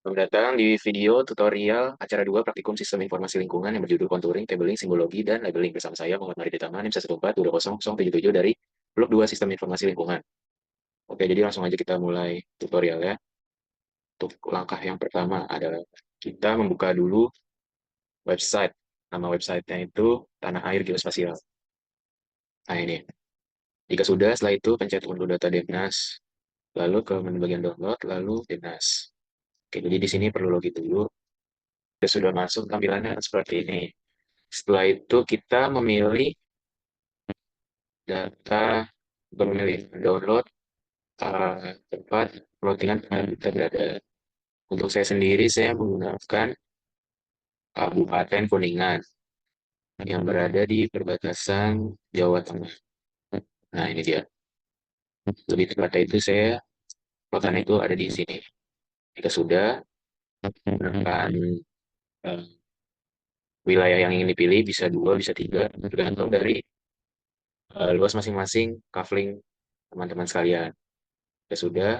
Selamat datang di video tutorial acara 2 Praktikum Sistem Informasi Lingkungan yang berjudul Contouring, Tabling, Simbologi, dan Labeling bersama saya Muhammad Mariditama, NIM 114200077 dari Blok 2 Sistem Informasi Lingkungan. Oke, jadi langsung aja kita mulai tutorial ya. Untuk langkah yang pertama adalah kita membuka dulu website. Nama websitenya itu Tanah Air Geospasial. Nah ini. Jika sudah, setelah itu pencet unduh data Depnas, lalu ke menu bagian download, lalu Depnas. Oke, jadi di sini perlu login dulu. Sudah masuk tampilannya seperti ini. Setelah itu kita memilih data, memilih download tempat plottingan tempat kita berada. Untuk saya sendiri, saya menggunakan Kabupaten Kuningan yang berada di perbatasan Jawa Tengah. Nah, ini dia. Lebih tepatnya itu saya plotannya itu ada di sini. Jika sudah, menggunakan eh, wilayah yang ingin dipilih, bisa 2, bisa 3, tergantung dari luas masing-masing kafling teman-teman sekalian. Jika sudah,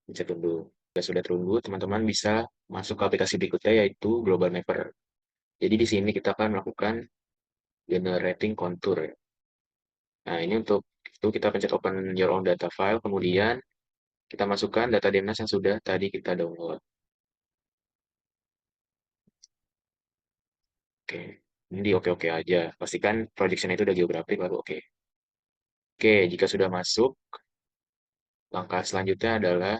pencet tunggu. Jika sudah tunggu, teman-teman bisa masuk ke aplikasi berikutnya yaitu Global Mapper. Jadi di sini kita akan melakukan generating contour. Nah, ini untuk itu kita pencet open your own data file, kemudian kita masukkan data DNAS yang sudah tadi kita download. Oke, ini di oke-oke aja. Pastikan projection itu udah geografik baru oke. Oke, jika sudah masuk, langkah selanjutnya adalah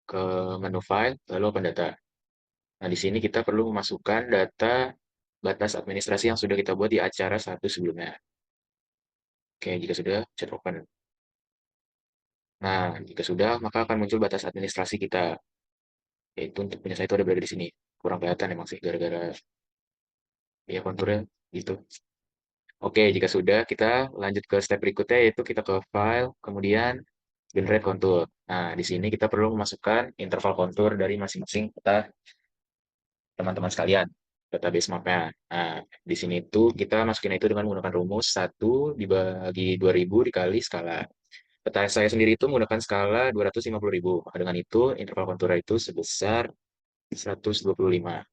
ke menu file, lalu open data. Nah, di sini kita perlu memasukkan data batas administrasi yang sudah kita buat di acara 1 sebelumnya. Oke, jika sudah, chat open. Nah, jika sudah, maka akan muncul batas administrasi kita. Yaitu untuk punya saya itu ada berada di sini. Kurang kelihatan emang sih, gara-gara ya konturnya gitu. Oke, jika sudah, kita lanjut ke step berikutnya, yaitu kita ke file, kemudian generate kontur. Nah, di sini kita perlu memasukkan interval kontur dari masing-masing peta teman-teman sekalian, database mapnya. Nah, di sini tuh kita masukin itu dengan menggunakan rumus 1 dibagi 2000 dikali skala. Peta saya sendiri itu menggunakan skala 250.000. Maka dengan itu, interval konturnya itu sebesar 125.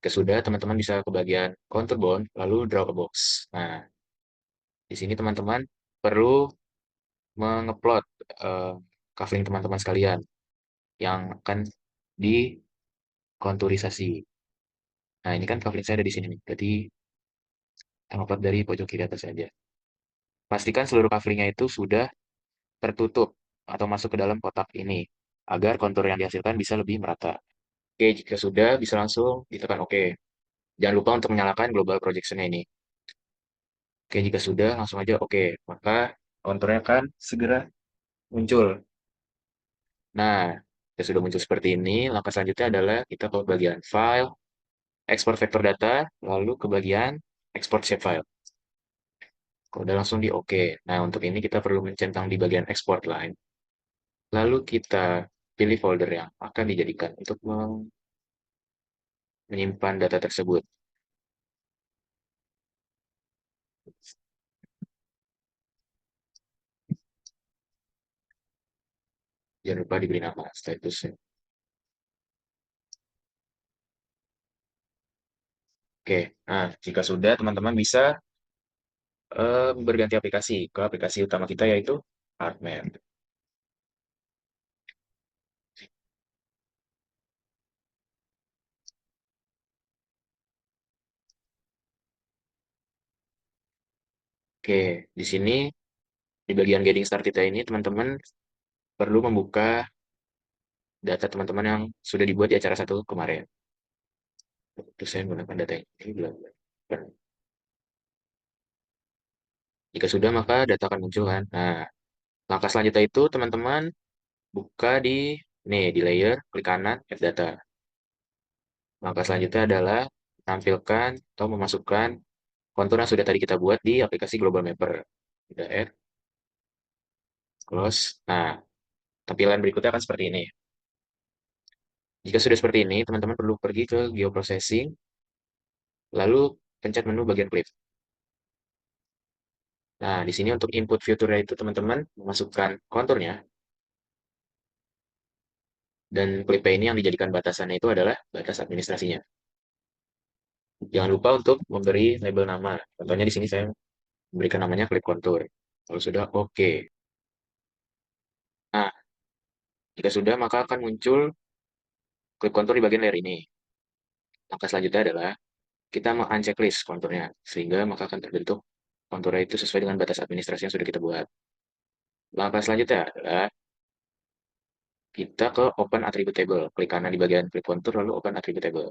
Sudah, teman-teman bisa ke bagian contour bound, lalu draw a box. Nah, di sini teman-teman perlu mengeplot eh, kafling teman-teman sekalian yang akan dikonturisasi. Nah, ini kan kafling saya ada di sini nih. Berarti kita ngeplot dari pojok kiri atas saja. Pastikan seluruh kaflingnya itu sudah tertutup atau masuk ke dalam kotak ini agar kontur yang dihasilkan bisa lebih merata. Oke, jika sudah bisa langsung ditekan oke. Jangan lupa untuk menyalakan global projection ini. Oke, jika sudah langsung aja oke. Maka konturnya akan segera muncul. Nah, jika sudah muncul seperti ini, langkah selanjutnya adalah kita ke bagian file, export vector data, lalu ke bagian export shapefile. Kalau udah langsung di oke. Nah, untuk ini kita perlu mencentang di bagian export line. Lalu kita pilih folder yang akan dijadikan untuk menyimpan data tersebut. Jangan lupa diberi nama statusnya. Oke, nah jika sudah teman-teman bisa berganti aplikasi ke aplikasi utama kita yaitu ArcMap. Oke, di sini di bagian Getting Started ini teman-teman perlu membuka data teman-teman yang sudah dibuat di acara 1 kemarin. Terus saya menggunakan data ini belum. Jika sudah maka data akan muncul kan. Nah, langkah selanjutnya itu teman-teman buka di layer, klik kanan, add data. Langkah selanjutnya adalah menampilkan atau memasukkan kontur yang sudah tadi kita buat di aplikasi Global Mapper. Kita add, close. Nah, tampilan berikutnya akan seperti ini. Jika sudah seperti ini, teman-teman perlu pergi ke Geoprocessing, lalu pencet menu bagian Clip. Nah, di sini untuk input fiturnya itu teman-teman memasukkan konturnya. Dan klik P ini yang dijadikan batasannya itu adalah batas administrasinya. Jangan lupa untuk memberi label nama. Contohnya di sini saya berikan namanya klik kontur. Kalau sudah, oke. Nah, jika sudah, maka akan muncul klik kontur di bagian layar ini. Langkah selanjutnya adalah kita men-unchecklist konturnya, sehingga maka akan terbentuk konturnya itu sesuai dengan batas administrasi yang sudah kita buat. Langkah selanjutnya adalah kita ke Open Attribute Table. Klik kanan di bagian klik kontur, lalu Open Attribute Table.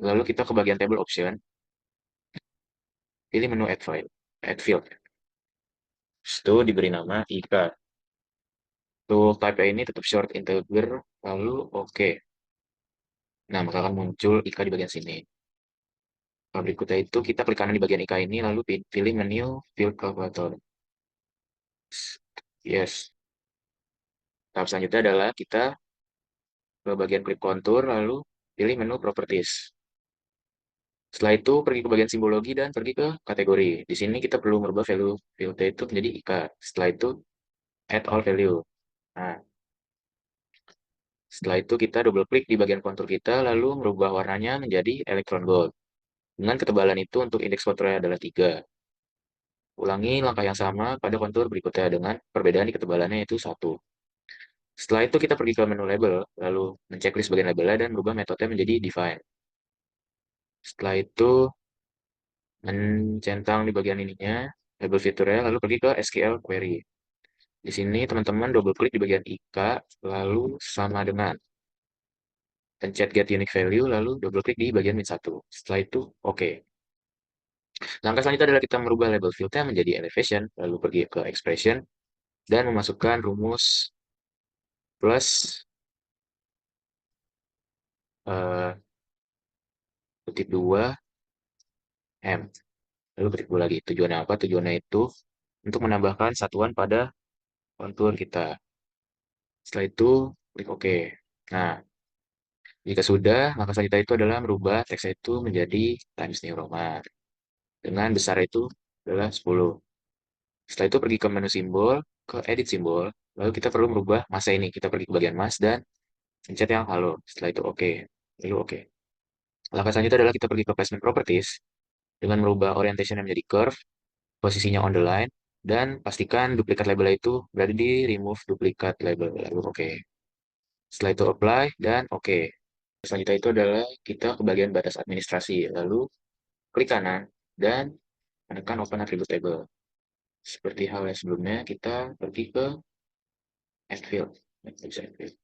Lalu kita ke bagian Table Option, pilih menu Add File, Add Field. Itu diberi nama IKA. Untuk type ini tetap short integer, lalu oke. Nah, maka akan muncul IKA di bagian sini. Berikutnya itu kita klik kanan di bagian IKA ini, lalu pilih menu Field Calculator. Yes. Tahap selanjutnya adalah kita ke bagian klik kontur, lalu pilih menu Properties. Setelah itu pergi ke bagian simbologi dan pergi ke kategori. Di sini kita perlu merubah value field itu menjadi IKA. Setelah itu add all value. Nah, setelah itu kita double klik di bagian kontur kita lalu merubah warnanya menjadi electron gold. Dengan ketebalan itu untuk indeks konturnya adalah 3. Ulangi langkah yang sama pada kontur berikutnya dengan perbedaan di ketebalannya yaitu 1. Setelah itu kita pergi ke menu label, lalu menceklis bagian labelnya dan merubah metodenya menjadi define. Setelah itu mencentang di bagian ininya, label fiturnya, lalu pergi ke SQL query. Di sini teman-teman double klik di bagian IK, lalu sama dengan pencet get unique value, lalu double klik di bagian min 1. Setelah itu, oke. Langkah selanjutnya adalah kita merubah label fieldnya menjadi elevation, lalu pergi ke expression, dan memasukkan rumus plus eh, kutip 2 M. Lalu kutip 2 lagi. Tujuannya apa? Tujuannya itu untuk menambahkan satuan pada kontur kita. Setelah itu, klik OK. Nah, jika sudah, maka selanjutnya itu adalah merubah teks itu menjadi Times New Roman. Dengan besar itu adalah 10. Setelah itu pergi ke menu simbol, ke edit simbol, lalu kita perlu merubah masa ini. Kita pergi ke bagian mas dan pencet yang halo. Setelah itu oke. Lalu oke. Langkah selanjutnya adalah kita pergi ke placement properties dengan merubah orientation menjadi curve, posisinya on the line, dan pastikan duplikat label itu berada di remove duplicate label. Lalu oke. Setelah itu apply dan oke. Selanjutnya itu adalah kita ke bagian batas administrasi. Lalu klik kanan dan menekan open attribute table. Seperti hal yang sebelumnya, kita pergi ke add field. Bisa add field.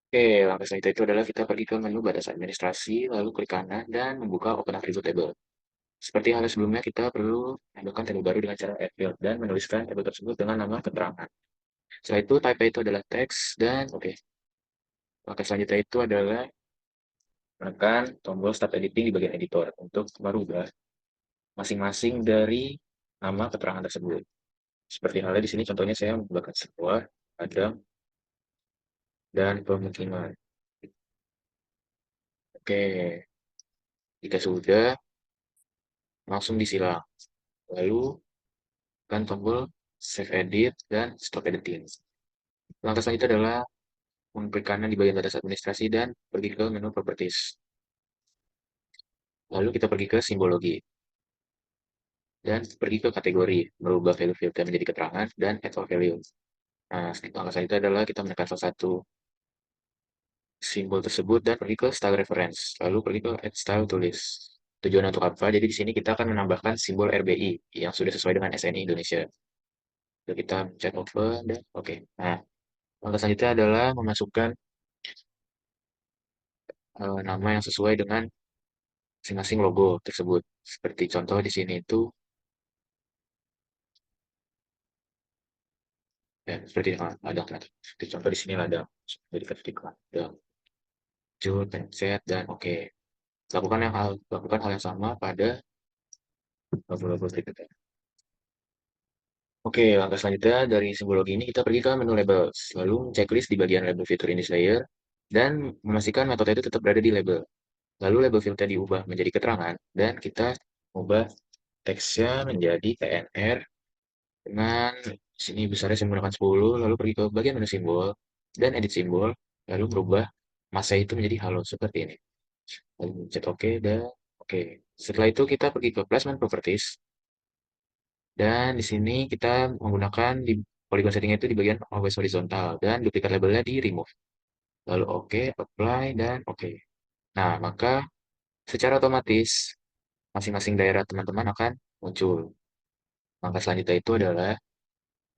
Oke, langkah selanjutnya itu adalah kita pergi ke menu batas administrasi, lalu klik kanan dan membuka Open Attribute Table. Seperti halnya sebelumnya, kita perlu menambahkan table baru dengan cara add field dan menuliskan table tersebut dengan nama keterangan. Setelah itu, type itu adalah teks dan oke. Langkah selanjutnya itu adalah menekan tombol Start Editing di bagian editor untuk merubah masing-masing dari nama keterangan tersebut. Seperti halnya di sini, contohnya saya menggunakan sebuah, Adam, dan pemukiman. Oke, jika sudah, langsung disilang. Lalu tekan tombol Save Edit dan Stop Editing. Langkah selanjutnya adalah mengklik kanan di bagian batas administrasi dan pergi ke menu Properties. Lalu kita pergi ke simbologi dan pergi ke kategori, merubah value filter menjadi keterangan dan add all value. Nah, langkah selanjutnya adalah kita menekan salah satu simbol tersebut dan pergi ke style reference, lalu pergi ke add style to list. Tujuan untuk apa? Jadi di sini kita akan menambahkan simbol RBI yang sudah sesuai dengan SNI Indonesia. Lalu kita chat open dan oke. Nah, langkah selanjutnya adalah memasukkan nama yang sesuai dengan masing-masing logo tersebut. Seperti contoh di sini itu Ya, seperti ladang tadi. Seperti contoh di sini ladang. Jadi ketik ladang, muncul, pencet, dan oke. Lakukan hal yang sama pada label-label berikutnya. Oke, langkah selanjutnya dari simbologi ini kita pergi ke menu labels, lalu checklist di bagian label fitur ini layer, dan memastikan metode itu tetap berada di label. Lalu label filter diubah menjadi keterangan, dan kita ubah teksnya menjadi TNR dengan sini besarnya saya menggunakan 10, lalu pergi ke bagian menu simbol, dan edit simbol, lalu berubah masa itu menjadi halo, seperti ini. Lalu pencet OK, dan oke. Setelah itu kita pergi ke placement properties, dan di sini kita menggunakan di polygon settingnya itu di bagian always horizontal dan duplikat labelnya di remove. Lalu oke, apply, dan oke. Nah, maka secara otomatis masing-masing daerah teman-teman akan muncul. Langkah selanjutnya itu adalah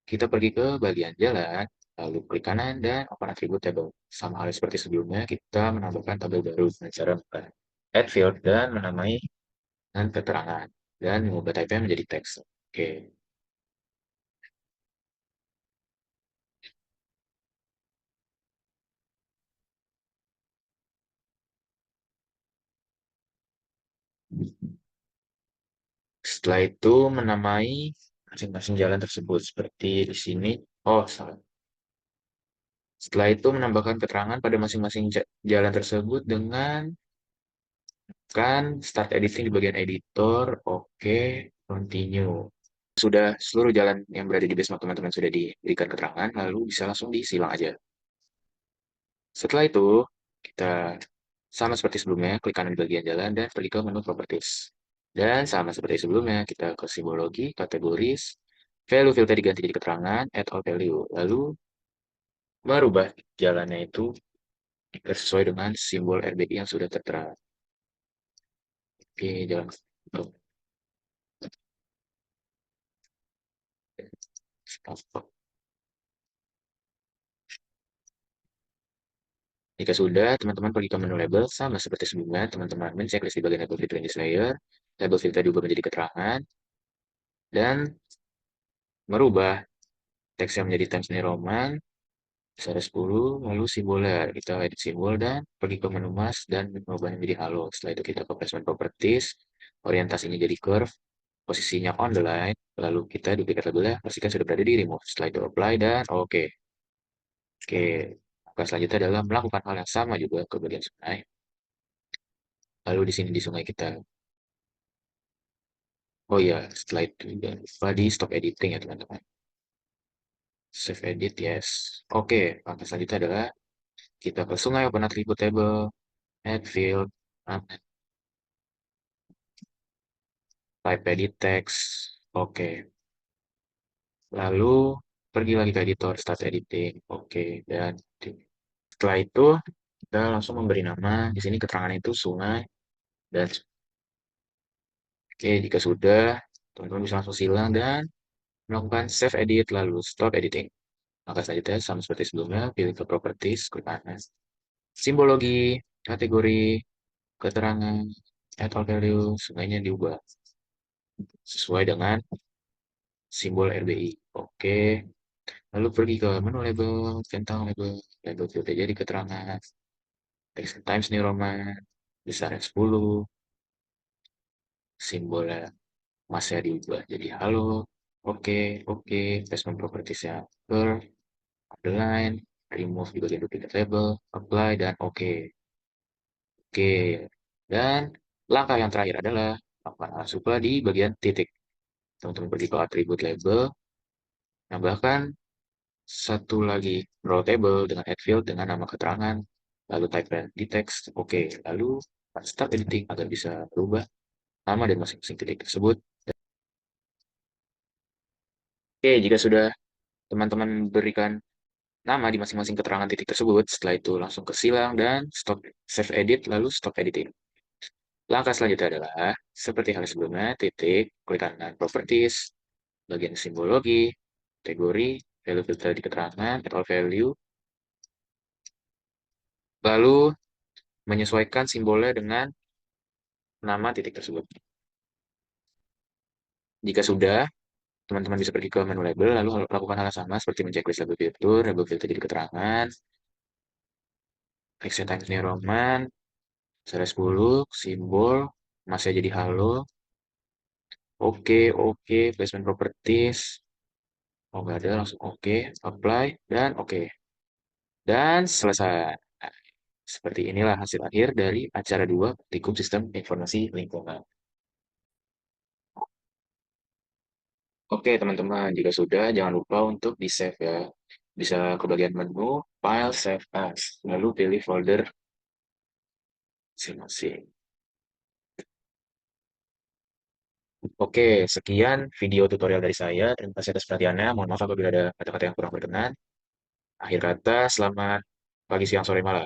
kita pergi ke bagian jalan, lalu klik kanan dan open attribute table. Sama halnya seperti sebelumnya, kita menambahkan tabel baru dengan cara add field dan menamai dengan keterangan dan mengubah type-nya menjadi teks. Oke. Setelah itu menamai masing-masing jalan tersebut seperti di sini. Oh, salah. Setelah itu menambahkan keterangan pada masing-masing jalan tersebut dengan kan start editing di bagian editor. Oke, continue. Sudah seluruh jalan yang berada di base map teman-teman sudah diberikan keterangan, lalu bisa langsung disilang aja. Setelah itu, kita sama seperti sebelumnya, klik kanan di bagian jalan dan pergi ke menu properties. Dan sama seperti sebelumnya, kita ke simbologi, kategoris, value filter diganti jadi keterangan, add all value. Lalu merubah jalannya itu sesuai dengan simbol RBI yang sudah tertera. Oke, jalan. Stop. Jika sudah, teman-teman pergi ke menu label, sama seperti sebelumnya, teman-teman menceklis di bagian label fitur in this layer, label filter diubah menjadi keterangan, dan merubah teksnya menjadi Times New Roman, besar 10, lalu simbolnya, kita edit simbol, dan pergi ke menu mask, dan merubahnya menjadi halo. Setelah itu kita ke placement properties, orientasinya jadi curve, posisinya on the line, lalu kita duplikat labelnya, pastikan sudah berada di remove. Setelah itu apply, dan oke. Oke, langkah selanjutnya adalah melakukan hal yang sama juga ke bagian sungai. Lalu di sini di sungai kita, oh iya, setelah itu jangan lupa di stop editing ya teman-teman. Save edit, yes. Oke, langkah selanjutnya adalah kita ke sungai open attribute table, add field, type edit text. Oke, lalu pergi lagi ke editor, start editing. Oke, dan setelah itu kita langsung memberi nama. Di sini keterangan itu sungai. Dan oke, jika sudah, teman-teman bisa langsung silang dan melakukan save edit lalu stop editing. Maka selanjutnya sama seperti sebelumnya, pilih ke properties, klik kanan. Simbologi, kategori, keterangan, add all value, sungainya diubah sesuai dengan simbol RBI. Oke, lalu pergi ke menu label, centang label, label filter jadi keterangan, text Times New Roman, besar 10, simbolnya masnya diubah jadi halo. Oke, oke, placement propertiesnya curve, underline, remove di bagian duplicate label, apply, dan oke. Oke, dan langkah yang terakhir adalah suka di bagian titik. Teman-teman pergi ke attribute label, tambahkan satu lagi row table dengan add field dengan nama keterangan, lalu type di teks. Oke, lalu start editing agar bisa berubah nama dan masing-masing titik tersebut. Oke, jika sudah teman-teman berikan nama di masing-masing keterangan titik tersebut, setelah itu langsung ke silang dan stop save edit, lalu stop editing. Langkah selanjutnya adalah, seperti hal sebelumnya, titik, klik kanan properties, bagian simbologi, kategori, value filter di keterangan, add all value, lalu menyesuaikan simbolnya dengan nama titik tersebut. Jika sudah, teman-teman bisa pergi ke menu label, lalu lakukan hal yang sama seperti menceklis label fitur jadi keterangan, Action Times New Roman, series 10, simbol, masih jadi halo, oke, oke, placement properties, oh nggak ada, langsung oke, apply, dan oke. Dan selesai. Nah, seperti inilah hasil akhir dari acara 2 Praktikum Sistem Informasi Lingkungan. Oke, teman-teman, jika sudah, jangan lupa untuk di-save ya. Bisa ke bagian menu, File, Save As, lalu pilih folder masing-masing. Oke, sekian video tutorial dari saya. Terima kasih atas perhatiannya. Mohon maaf apabila ada kata-kata yang kurang berkenan. Akhir kata, selamat pagi, siang, sore, malam.